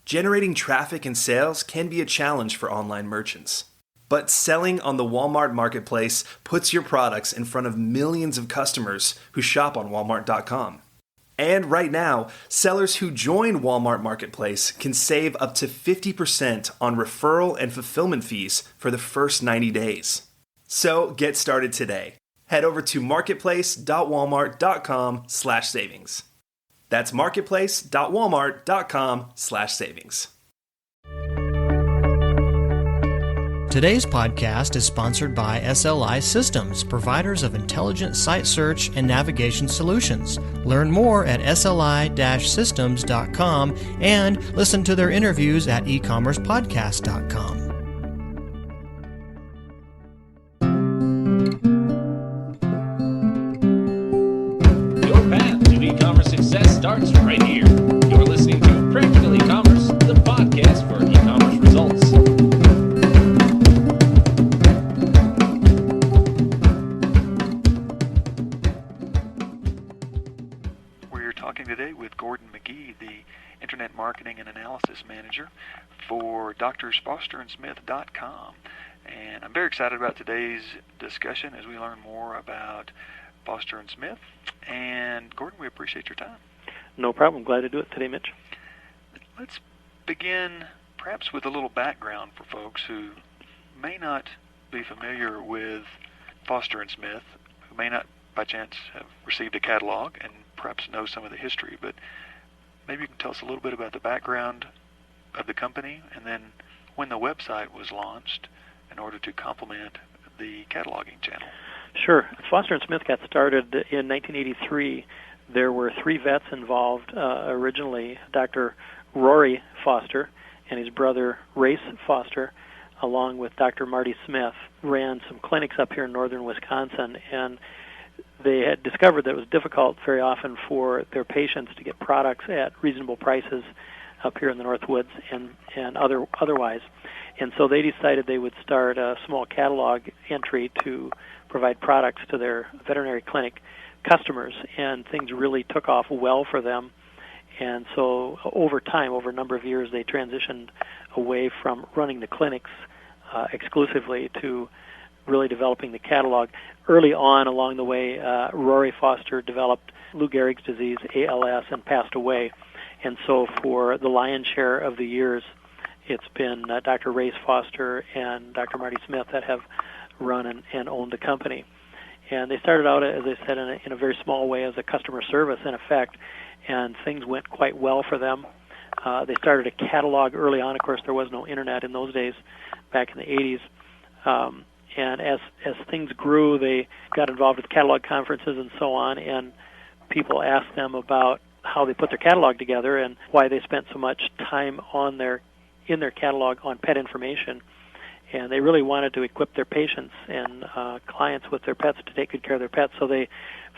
Generating traffic and sales can be a challenge for online merchants. But selling on the Walmart Marketplace puts your products in front of millions of customers who shop on Walmart.com. And right now, sellers who join Walmart Marketplace can save up to 50% on referral and fulfillment fees for the first 90 days. So get started today. Head over to marketplace.walmart.com/savings. That's marketplace.walmart.com/savings. Today's podcast is sponsored by SLI Systems, providers of intelligent site search and navigation solutions. Learn more at sli-systems.com and listen to their interviews at ecommercepodcast.com. Your path to e-commerce success starts right here. You're listening to Practical E-commerce, the podcast for e-commerce results. Today with Gordon Magee, the Internet Marketing and Analysis Manager for DrsFosterandSmith.com. And I'm very excited about today's discussion as we learn more about Foster & Smith. And Gordon, we appreciate your time. No problem. Glad to do it today, Mitch. Let's begin perhaps with a little background for folks who may not be familiar with Foster & Smith, who may not by chance have received a catalog and perhaps know some of the history, but maybe you can tell us a little bit about the background of the company and then when the website was launched in order to complement the cataloging channel. Sure. Foster & Smith got started in 1983. There were three vets involved originally. Dr. Rory Foster and his brother Race Foster, along with Dr. Marty Smith, ran some clinics up here in northern Wisconsin, and they had discovered that it was difficult very often for their patients to get products at reasonable prices up here in the North Woods and otherwise. And so they decided they would start a small catalog entry to provide products to their veterinary clinic customers, and things really took off well for them. And so over time, over a number of years, they transitioned away from running the clinics exclusively to really developing the catalog. Early on along the way, Rory Foster developed Lou Gehrig's disease, ALS, and passed away. And so for the lion's share of the years, it's been Dr. Race Foster and Dr. Marty Smith that have run and owned the company. And they started out, as I said, in a very small way as a customer service, in effect, and things went quite well for them. They started a catalog early on. Of course, there was no internet in those days, back in the 80s. And as things grew, they got involved with catalog conferences and so on, and people asked them about how they put their catalog together and why they spent so much time in their catalog on pet information. And they really wanted to equip their patients and clients with their pets to take good care of their pets. So they,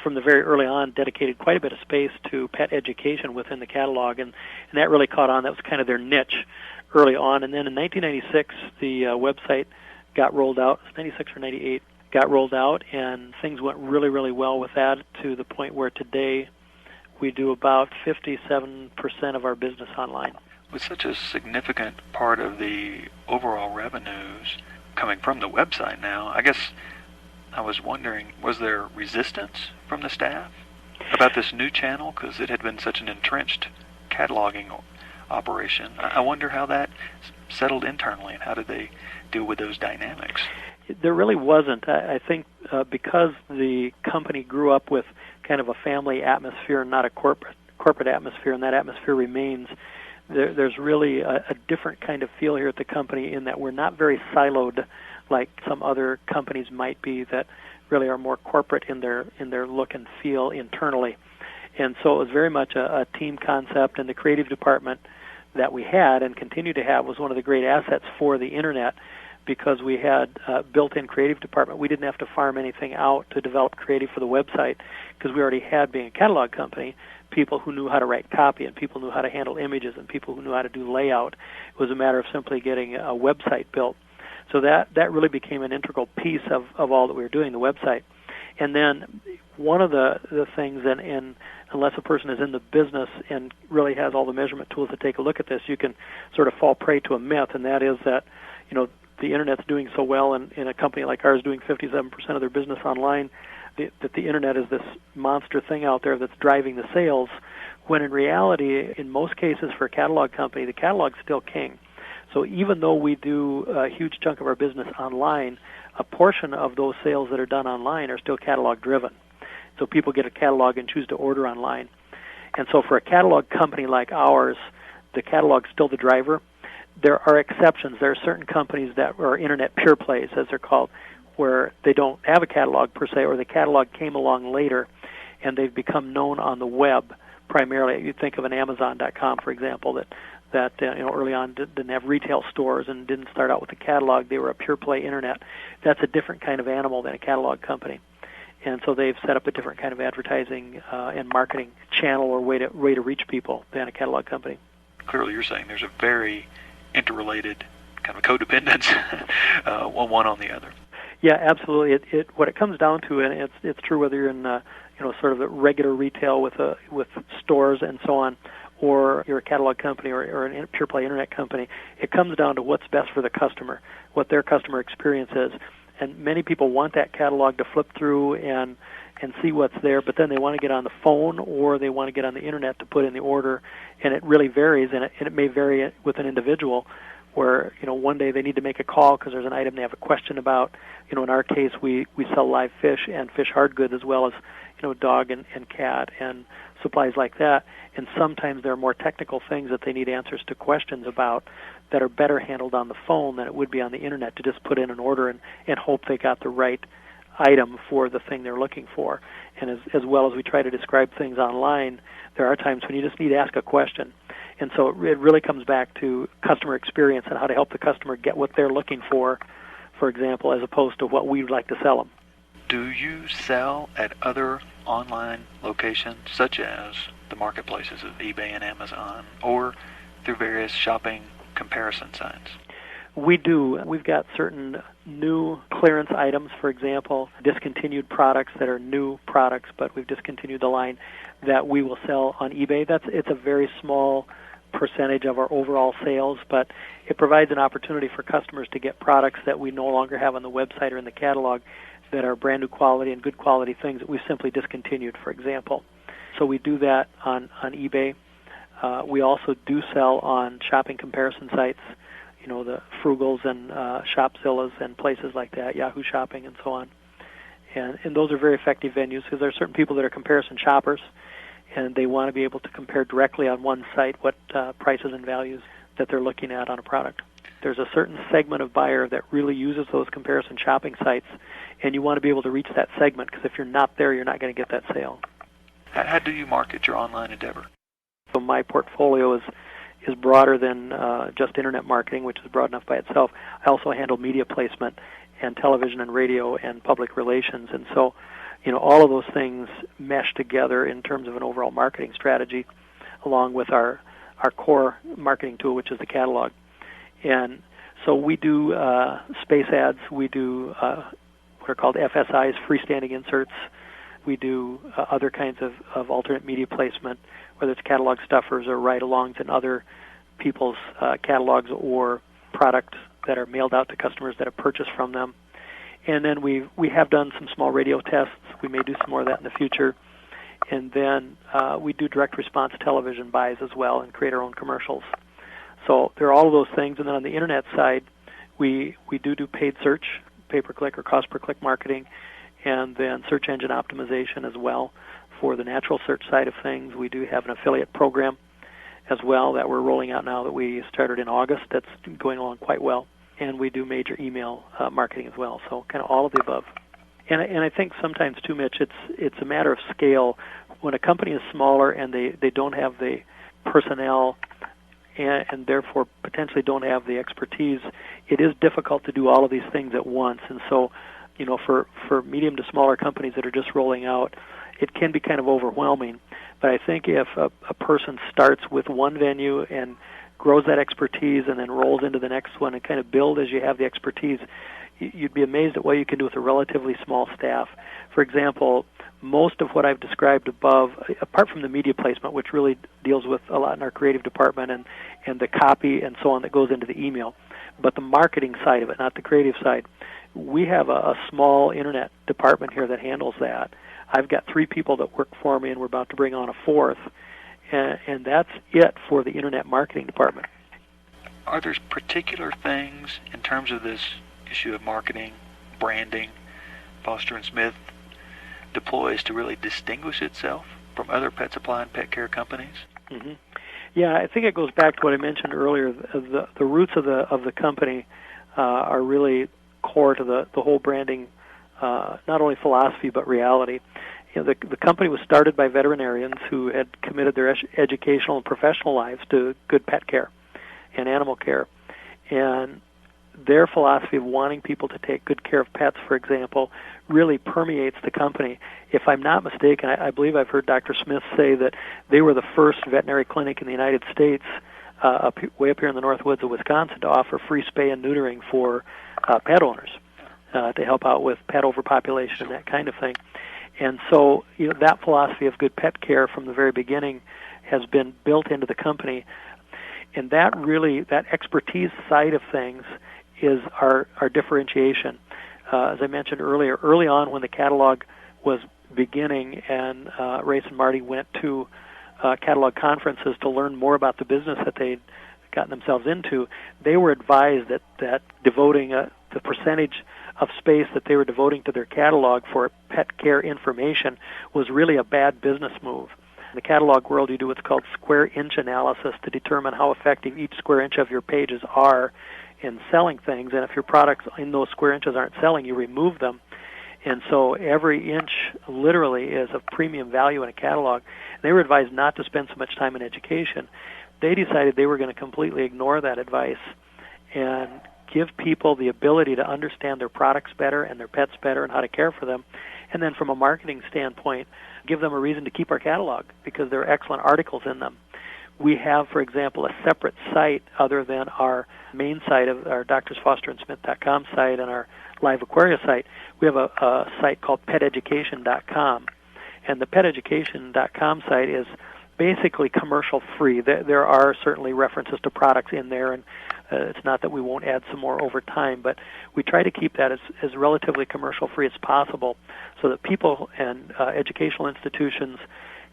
from the very early on, dedicated quite a bit of space to pet education within the catalog, and that really caught on. That was kind of their niche early on. And then in 1996, the website got rolled out. 96 or 98 got rolled out, and things went really, really well with that, to the point where today we do about 57% of our business online. With such a significant part of the overall revenues coming from the website now, I guess I was wondering, was there resistance from the staff about this new channel? Because it had been such an entrenched cataloging operation. I wonder how that settled internally, and how did they deal with those dynamics? There really wasn't. I think because the company grew up with kind of a family atmosphere and not a corporate atmosphere, and that atmosphere remains, there's really a different kind of feel here at the company, in that we're not very siloed like some other companies might be that really are more corporate in their look and feel internally. And so it was very much a team concept, and the creative department that we had and continue to have was one of the great assets for the internet, because we had a built-in creative department. We didn't have to farm anything out to develop creative for the website, because we already had, being a catalog company, people who knew how to write copy, and people who knew how to handle images, and people who knew how to do layout. It was a matter of simply getting a website built. So that really became an integral piece of all that we were doing, the website. And then one of the things, and unless a person is in the business and really has all the measurement tools to take a look at this, you can sort of fall prey to a myth, and that is that, the Internet's doing so well, and in a company like ours doing 57% of their business online, that the Internet is this monster thing out there that's driving the sales, when in reality, in most cases for a catalog company, the catalog's still king. So even though we do a huge chunk of our business online, a portion of those sales that are done online are still catalog driven. So people get a catalog and choose to order online. And so for a catalog company like ours, the catalog's still the driver. There are exceptions. There are certain companies that are internet pure plays, as they're called, where they don't have a catalog per se, or the catalog came along later, and they've become known on the web primarily. You think of an Amazon.com, for example, that early on didn't have retail stores and didn't start out with a catalog. They were a pure play internet. That's a different kind of animal than a catalog company. And so they've set up a different kind of advertising and marketing channel or way to reach people than a catalog company. Clearly you're saying there's a very interrelated kind of codependence one on the other. Yeah, absolutely. What it comes down to, and it's true whether you're in sort of the regular retail with stores and so on, or you're a catalog company or a pure play internet company, it comes down to what's best for the customer, what their customer experience is. And many people want that catalog to flip through and see what's there, but then they want to get on the phone or they want to get on the internet to put in the order, and it really varies, and it may vary with an individual, where one day they need to make a call because there's an item they have a question about. In our case, we sell live fish and fish hard goods, as well as dog and cat and supplies like that. And sometimes there are more technical things that they need answers to questions about that are better handled on the phone than it would be on the internet to just put in an order and hope they got the right item for the thing they're looking for. And as well as we try to describe things online, there are times when you just need to ask a question. And so it really comes back to customer experience and how to help the customer get what they're looking for example, as opposed to what we'd like to sell them. Do you sell at other online locations, such as the marketplaces of eBay and Amazon, or through various shopping comparison sites? We do. We've got certain new clearance items, for example, discontinued products that are new products, but we've discontinued the line that we will sell on eBay. It's a very small percentage of our overall sales, but it provides an opportunity for customers to get products that we no longer have on the website or in the catalog that are brand new quality and good quality things that we've simply discontinued, for example. So we do that on eBay. We also do sell on shopping comparison sites, the Frugals and Shopzillas and places like that, Yahoo Shopping and so on. And those are very effective venues because there are certain people that are comparison shoppers, and they want to be able to compare directly on one site what prices and values that they're looking at on a product. There's a certain segment of buyer that really uses those comparison shopping sites, and you want to be able to reach that segment because if you're not there, you're not going to get that sale. How do you market your online endeavor? So my portfolio is broader than just internet marketing, which is broad enough by itself. I also handle media placement and television and radio and public relations, and so all of those things mesh together in terms of an overall marketing strategy, along with our core marketing tool, which is the catalog. And so we do space ads. We do what are called FSIs, freestanding inserts. We do other kinds of alternate media placement, whether it's catalog stuffers or ride-alongs in other people's catalogs or products that are mailed out to customers that have purchased from them. And then we have done some small radio tests. We may do some more of that in the future. And then we do direct response television buys as well and create our own commercials. So there are all of those things. And then on the internet side, we do paid search, pay-per-click or cost-per-click marketing, and then search engine optimization as well. For the natural search side of things, we do have an affiliate program as well that we're rolling out now that we started in August. That's going along quite well. And we do major email marketing as well, so kind of all of the above. And I think sometimes too, Mitch, it's a matter of scale. When a company is smaller and they don't have the personnel and therefore potentially don't have the expertise, it is difficult to do all of these things at once. And so, for medium to smaller companies that are just rolling out, it can be kind of overwhelming. But I think if a person starts with one venue and grows that expertise and then rolls into the next one and kind of build as you have the expertise, you'd be amazed at what you can do with a relatively small staff. For example, most of what I've described above, apart from the media placement, which really deals with a lot in our creative department and the copy and so on that goes into the email, but the marketing side of it, not the creative side, we have a small internet department here that handles that. I've got 3 people that work for me, and we're about to bring on a 4th, and that's it for the internet marketing department. Are there particular things in terms of this issue of marketing, branding, Foster & Smith deploys to really distinguish itself from other pet supply and pet care companies? Mm-hmm. Yeah, I think it goes back to what I mentioned earlier. The roots of the company are really core to the whole branding, not only philosophy but reality. You know, the company was started by veterinarians who had committed their educational and professional lives to good pet care and animal care, and their philosophy of wanting people to take good care of pets, for example, really permeates the company. If I'm not mistaken, I believe I've heard Dr. Smith say that they were the first veterinary clinic in the United States, way up here in the north woods of Wisconsin, to offer free spay and neutering for pet owners to help out with pet overpopulation and that kind of thing. And so, you know, that philosophy of good pet care from the very beginning has been built into the company. And that expertise side of things is our differentiation. As I mentioned earlier, early on when the catalog was beginning and Race and Marty went to catalog conferences to learn more about the business that they'd gotten themselves into, they were advised that devoting the percentage of space that they were devoting to their catalog for pet care information was really a bad business move. In the catalog world, you do what's called square inch analysis to determine how effective each square inch of your pages are in selling things, and if your products in those square inches aren't selling, you remove them. And so every inch literally is of premium value in a catalog. They were advised not to spend so much time in education. They decided they were going to completely ignore that advice and give people the ability to understand their products better and their pets better and how to care for them. And then from a marketing standpoint, give them a reason to keep our catalog because there are excellent articles in them. We have, for example, a separate site other than our main site of our DRFosterandSmith.com site and our Live Aquaria site. We have a site called PetEducation.com. And the PetEducation.com site is basically commercial free. There are certainly references to products in there, and it's not that we won't add some more over time, but we try to keep that as relatively commercial free as possible so that people and educational institutions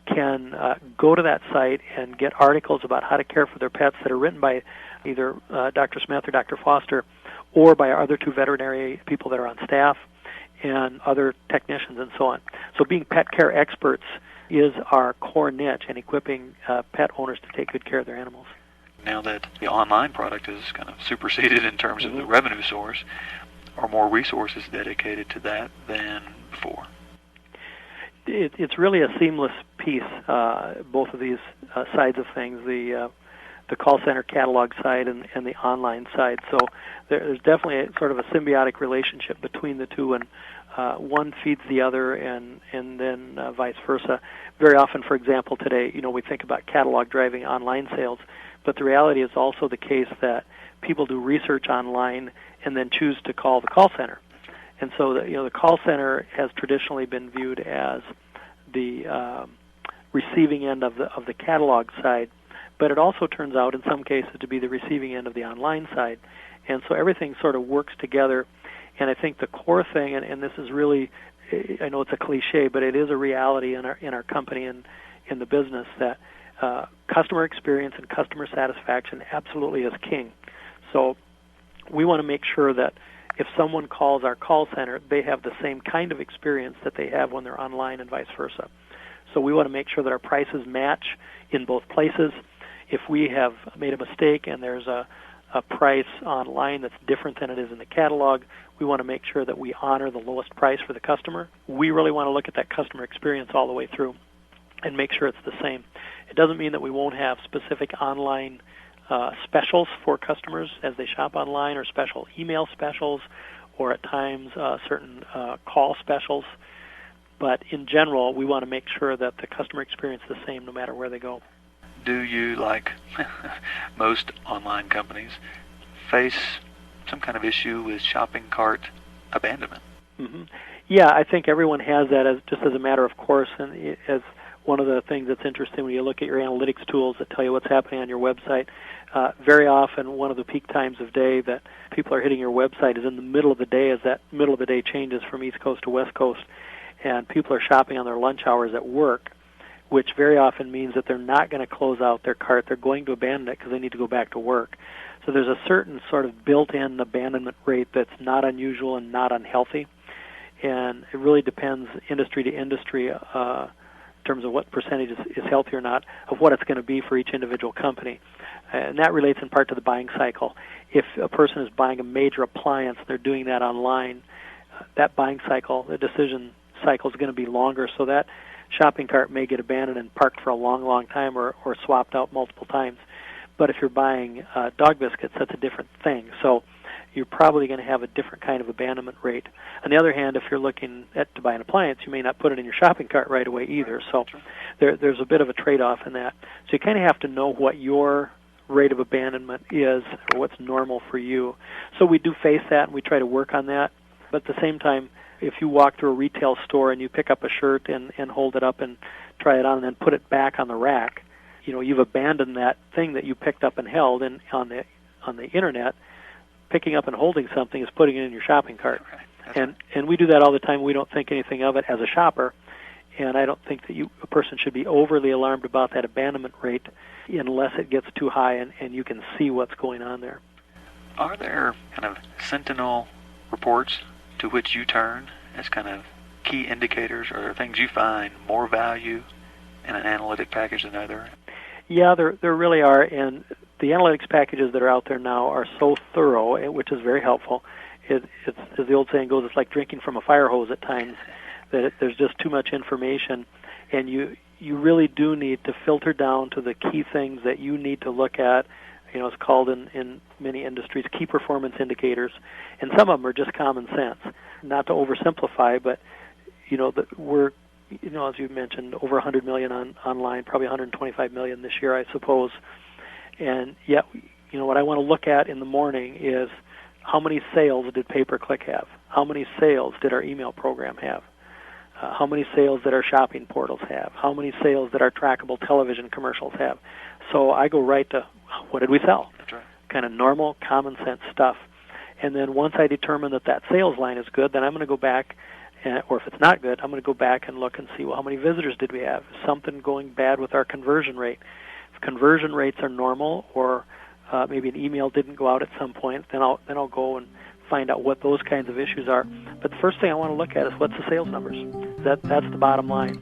can go to that site and get articles about how to care for their pets that are written by either Dr. Smith or Dr. Foster or by our other 2 veterinary people that are on staff and other technicians and so on. So being pet care experts is our core niche in equipping pet owners to take good care of their animals. Now that the online product is kind of superseded in terms of the revenue source, are more resources dedicated to that than before? It's really a seamless piece, both of these sides of things, the call center catalog side and the online side. So there's definitely a sort of a symbiotic relationship between the two, and one feeds the other, and then vice versa. Very often, for example, today, we think about catalog driving online sales, but the reality is also the case that people do research online and then choose to call the call center. And so the call center has traditionally been viewed as the receiving end of the catalog side, but it also turns out in some cases to be the receiving end of the online side. And so everything sort of works together. And I think the core thing, and this is really, I know it's a cliche, but it is a reality in our company and in the business, that customer experience and customer satisfaction absolutely is king. So we want to make sure that if someone calls our call center, they have the same kind of experience that they have when they're online and vice versa. So we want to make sure that our prices match in both places. If we have made a mistake and there's a price online that's different than it is in the catalog, we want to make sure that we honor the lowest price for the customer. We really want to look at that customer experience all the way through and make sure it's the same. It doesn't mean that we won't have specific online specials for customers as they shop online, or special email specials, or at times certain call specials. But in general, we want to make sure that the customer experience is the same no matter where they go. Do you, like most online companies, face some kind of issue with shopping cart abandonment. Mm-hmm. Yeah, I think everyone has that as just as a matter of course, and as one of the things that's interesting when you look at your analytics tools that tell you what's happening on your website. Very often, one of the peak times of day that people are hitting your website is in the middle of the day, as that middle of the day changes from East Coast to West Coast, and people are shopping on their lunch hours at work, which very often means that they're not going to close out their cart. They're going to abandon it because they need to go back to work. So there's a certain sort of built-in abandonment rate that's not unusual and not unhealthy, and it really depends industry to industry in terms of what percentage is healthy or not, of what it's going to be for each individual company. And that relates in part to the buying cycle. If a person is buying a major appliance, they're doing that online, that buying cycle, the decision cycle is going to be longer, so that shopping cart may get abandoned and parked for a long, long time or swapped out multiple times. But if you're buying dog biscuits, that's a different thing. So you're probably going to have a different kind of abandonment rate. On the other hand, if you're looking to buy an appliance, you may not put it in your shopping cart right away either. So there's a bit of a trade-off in that. So you kind of have to know what your rate of abandonment is or what's normal for you. So we do face that, and we try to work on that. But at the same time, if you walk through a retail store and you pick up a shirt and hold it up and try it on and then put it back on the rack, you've abandoned that thing that you picked up and held. And on the internet, picking up and holding something is putting it in your shopping cart. Okay. And we do that all the time. We don't think anything of it as a shopper, and I don't think that a person should be overly alarmed about that abandonment rate unless it gets too high and you can see what's going on there. Are there kind of sentinel reports to which you turn as kind of key indicators, or things you find more value in an analytic package than other? Yeah, there really are, and the analytics packages that are out there now are so thorough, which is very helpful. It's, as the old saying goes, it's like drinking from a fire hose at times, that there's just too much information, and you really do need to filter down to the key things that you need to look at. It's called in many industries key performance indicators, and some of them are just common sense. Not to oversimplify, but we're as you mentioned, over 100 million online, probably 125 million this year, I suppose. And yet, what I want to look at in the morning is how many sales did pay-per-click have? How many sales did our email program have? How many sales did our shopping portals have? How many sales did our trackable television commercials have? So I go right to what did we sell? That's right. Kind of normal, common sense stuff. And then once I determine that sales line is good, then I'm going to go back, or if it's not good, I'm going to go back and look and see, well, how many visitors did we have? Is something going bad with our conversion rate? If conversion rates are normal, or maybe an email didn't go out at some point, then I'll go and find out what those kinds of issues are. But the first thing I want to look at is what's the sales numbers. That's the bottom line.